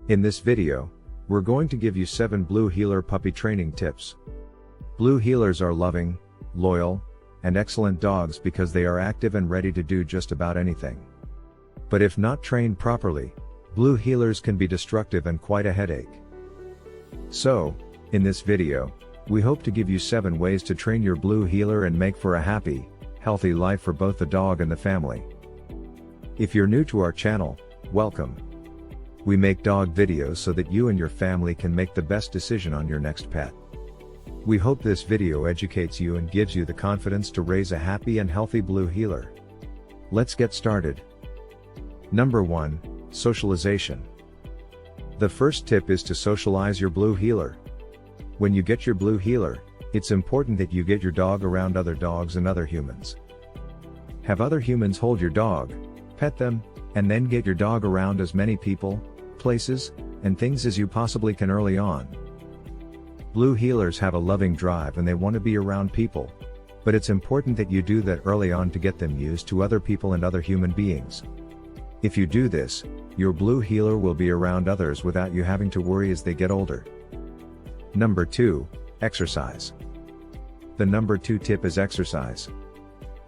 In this video, we're going to give you 7 Blue Heeler puppy training tips. Blue Heelers are loving, loyal, and excellent dogs because they are active and ready to do just about anything. But if not trained properly, Blue Heelers can be destructive and quite a headache. So, in this video, we hope to give you 7 ways to train your Blue Heeler and make for a happy, healthy life for both the dog and the family. If you're new to our channel, welcome. We make dog videos so that you and your family can make the best decision on your next pet. We hope this video educates you and gives you the confidence to raise a happy and healthy Blue Heeler. Let's get started. Number 1, Socialization. The first tip is to socialize your Blue Heeler. When you get your Blue Heeler, it's important that you get your dog around other dogs and other humans. Have other humans hold your dog, pet them, and then get your dog around as many people, places, and things as you possibly can early on. Blue Heelers have a loving drive and they want to be around people, but it's important that you do that early on to get them used to other people and other human beings. If you do this, your Blue Heeler will be around others without you having to worry as they get older. Number 2, Exercise. The number 2 tip is exercise.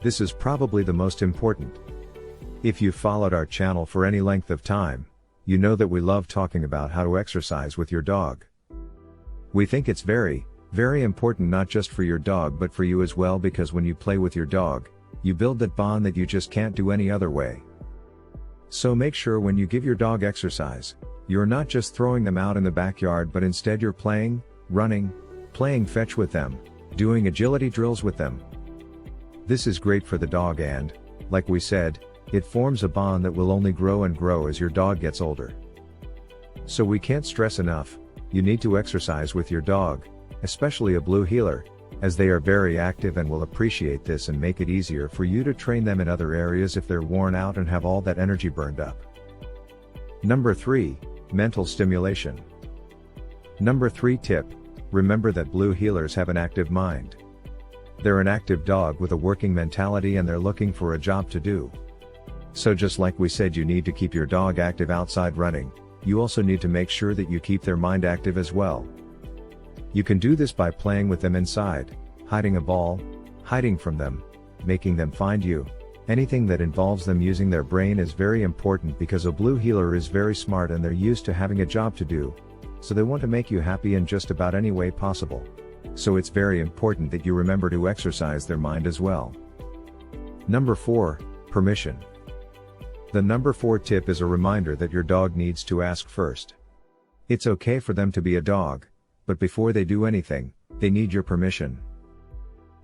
This is probably the most important. If you've followed our channel for any length of time, you know that we love talking about how to exercise with your dog. We think it's very, very important not just for your dog but for you as well, because when you play with your dog, you build that bond that you just can't do any other way. So make sure when you give your dog exercise, you're not just throwing them out in the backyard but instead you're playing, running, playing fetch with them, doing agility drills with them. This is great for the dog and, like we said, it forms a bond that will only grow and grow as your dog gets older. So we can't stress enough, you need to exercise with your dog, especially a Blue Heeler, as they are very active and will appreciate this and make it easier for you to train them in other areas if they're worn out and have all that energy burned up. Number 3, Mental Stimulation. Number 3 tip, remember that Blue Heelers have an active mind. They're an active dog with a working mentality and they're looking for a job to do. So just like we said you need to keep your dog active outside running, you also need to make sure that you keep their mind active as well. You can do this by playing with them inside, hiding a ball, hiding from them, making them find you. Anything that involves them using their brain is very important because a Blue Heeler is very smart and they're used to having a job to do, so they want to make you happy in just about any way possible. So it's very important that you remember to exercise their mind as well. Number 4, Permission. The number 4 tip is a reminder that your dog needs to ask first. It's okay for them to be a dog, but before they do anything, they need your permission.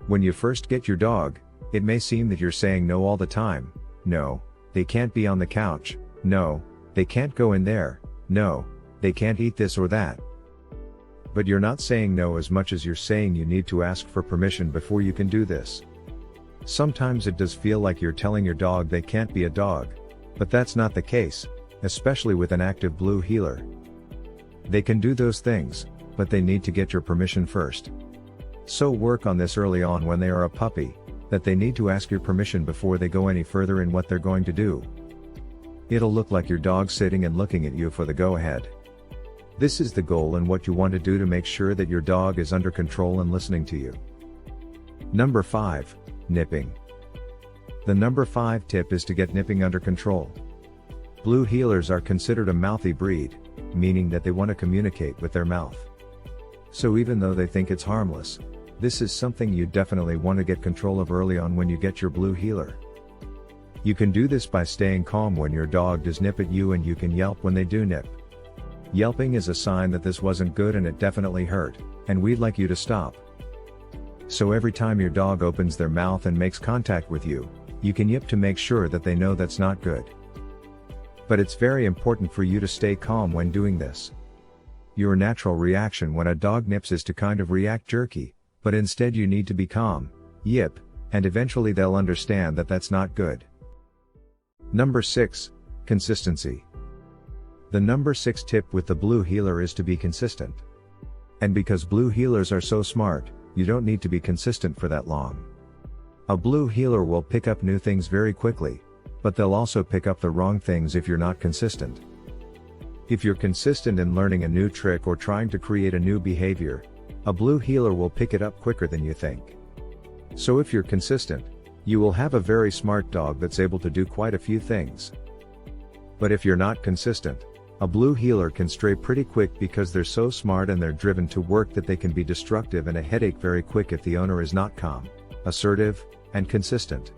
When you first get your dog, it may seem that you're saying no all the time. No, they can't be on the couch. No, they can't go in there. No, they can't eat this or that. But you're not saying no as much as you're saying you need to ask for permission before you can do this. Sometimes it does feel like you're telling your dog they can't be a dog, but that's not the case, especially with an active Blue Heeler. They can do those things, but they need to get your permission first. So work on this early on when they are a puppy, that they need to ask your permission before they go any further in what they're going to do. It'll look like your dog sitting and looking at you for the go-ahead. This is the goal and what you want to do to make sure that your dog is under control and listening to you. Number 5, Nipping. The number 5 tip is to get nipping under control. Blue Heelers are considered a mouthy breed, meaning that they want to communicate with their mouth. So even though they think it's harmless, this is something you definitely want to get control of early on when you get your Blue Heeler. You can do this by staying calm when your dog does nip at you, and you can yelp when they do nip. Yelping is a sign that this wasn't good and it definitely hurt, and we'd like you to stop. So every time your dog opens their mouth and makes contact with you, you can yip to make sure that they know that's not good. But it's very important for you to stay calm when doing this. Your natural reaction when a dog nips is to kind of react jerky, but instead you need to be calm, yip, and eventually they'll understand that that's not good. Number 6, Consistency. The number 6 tip with the Blue Heeler is to be consistent. And because Blue Heelers are so smart, you don't need to be consistent for that long. A Blue Heeler will pick up new things very quickly, but they'll also pick up the wrong things if you're not consistent. If you're consistent in learning a new trick or trying to create a new behavior, a blue heeler will pick it up quicker than you think. So if you're consistent, you will have a very smart dog that's able to do quite a few things. But if you're not consistent, a blue heeler can stray pretty quick because they're so smart and they're driven to work that they can be destructive and a headache very quick if the owner is not calm, assertive, and consistent.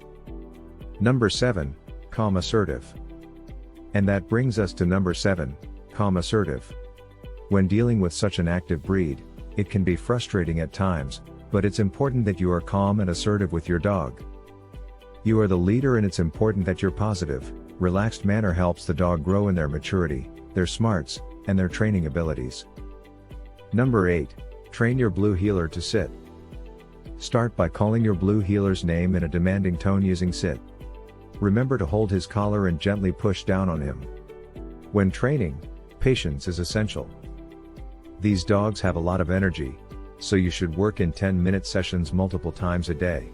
Number 7, calm assertive. And that brings us to number 7, calm assertive. When dealing with such an active breed, it can be frustrating at times, but it's important that you are calm and assertive with your dog. You are the leader and it's important that your positive, relaxed manner helps the dog grow in their maturity, their smarts, and their training abilities. Number 8, train your blue heeler to sit. Start by calling your blue heeler's name in a demanding tone using sit. Remember to hold his collar and gently push down on him. When training, patience is essential. These dogs have a lot of energy, so you should work in 10-minute sessions multiple times a day.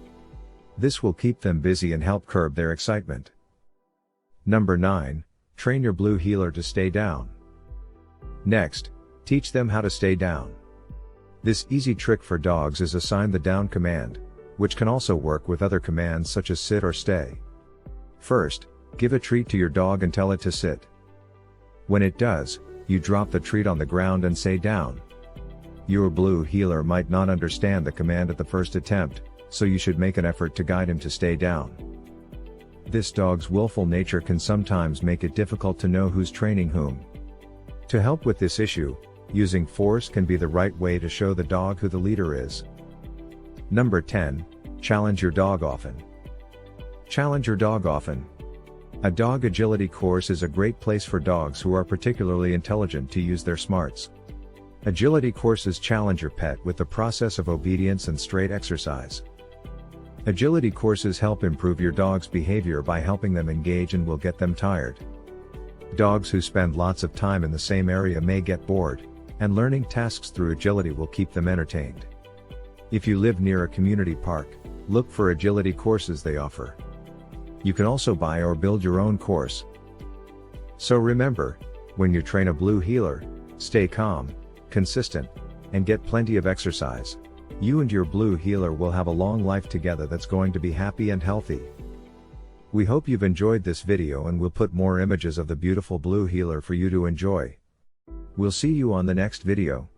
This will keep them busy and help curb their excitement. Number 9, train your blue heeler to stay down. Next, teach them how to stay down. This easy trick for dogs is assign the down command, which can also work with other commands such as sit or stay. First, give a treat to your dog and tell it to sit. When it does, you drop the treat on the ground and say down. Your blue heeler might not understand the command at the first attempt, so you should make an effort to guide him to stay down. This dog's willful nature can sometimes make it difficult to know who's training whom. To help with this issue, using force can be the right way to show the dog who the leader is. Number 10, challenge your dog often. Challenge your dog often. A dog agility course is a great place for dogs who are particularly intelligent to use their smarts. Agility courses challenge your pet with the process of obedience and straight exercise. Agility courses help improve your dog's behavior by helping them engage and will get them tired. Dogs who spend lots of time in the same area may get bored, and learning tasks through agility will keep them entertained. If you live near a community park, look for agility courses they offer. You can also buy or build your own course. So remember, when you train a blue heeler, stay calm, consistent, and get plenty of exercise. You and your blue heeler will have a long life together that's going to be happy and healthy. We hope you've enjoyed this video and we'll put more images of the beautiful blue heeler for you to enjoy. We'll see you on the next video.